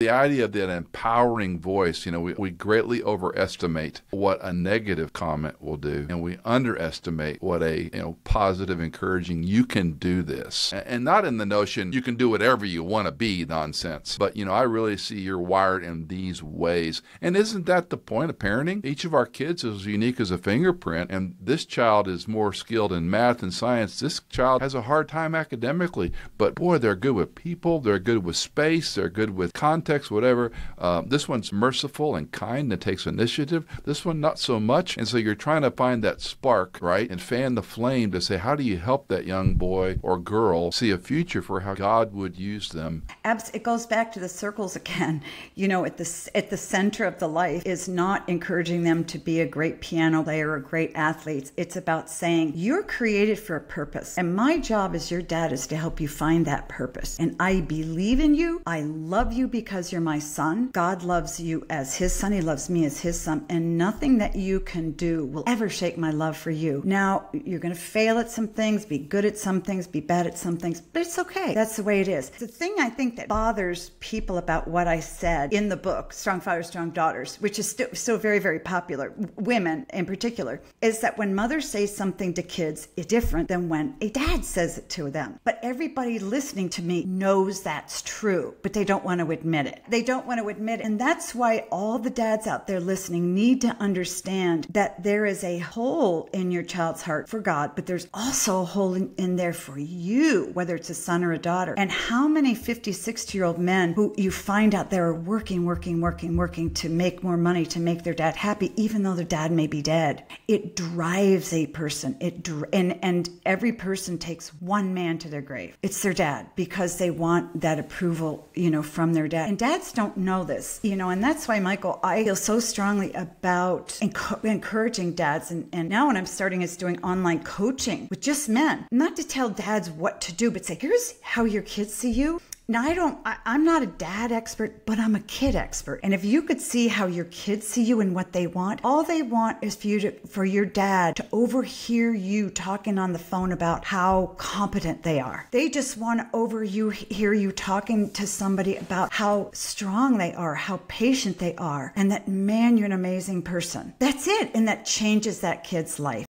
The idea of that empowering voice, we greatly overestimate what a negative comment will do, and we underestimate what a positive, encouraging, you can do this. And not in the notion you can do whatever you want to be nonsense, but I really see you're wired in these ways. And isn't that the point of parenting? Each of our kids is unique as a fingerprint, and this child is more skilled in math and science. This child has a hard time academically, but boy, they're good with people, they're good with space, they're good with context, whatever. This one's merciful and kind and takes initiative. This one, not so much. And so you're trying to find that spark, right? And fan the flame to say, how do you help that young boy or girl see a future for how God would use them? It goes back to the circles again. At the center of the life is not encouraging them to be a great piano player or great athletes. It's about saying, you're created for a purpose. And my job as your dad is to help you find that purpose. And I believe in you. I love you because you're my son. God loves you as his son. He loves me as his son. And nothing that you can do will ever shake my love for you. Now, you're going to fail at some things, be good at some things, be bad at some things, but it's okay. That's the way it is. The thing I think that bothers people about what I said in the book, Strong Fathers, Strong Daughters, which is still very, very popular, women in particular, is that when mothers say something to kids, it's different than when a dad says it to them. But everybody listening to me knows that's true, but they don't want to admit it. They don't want to admit it. And that's why all the dads out there listening need to understand that there is a hole in your child's heart for God, but there's also a hole in there for you, whether it's a son or a daughter. And how many 50, 60-year-old men who you find out there are working to make more money, to make their dad happy, even though their dad may be dead. It drives a person. And every person takes one man to their grave. It's their dad, because they want that approval, from their dad. And dads don't know this, and that's why, Michael, I feel so strongly about encouraging dads. And now when I'm starting is doing online coaching with just men, not to tell dads what to do, but say, here's how your kids see you. Now, I'm not a dad expert, but I'm a kid expert. And if you could see how your kids see you and what they want, all they want is for your dad to overhear you talking on the phone about how competent they are. They just want to hear you talking to somebody about how strong they are, how patient they are, and that, man, you're an amazing person. That's it. And that changes that kid's life.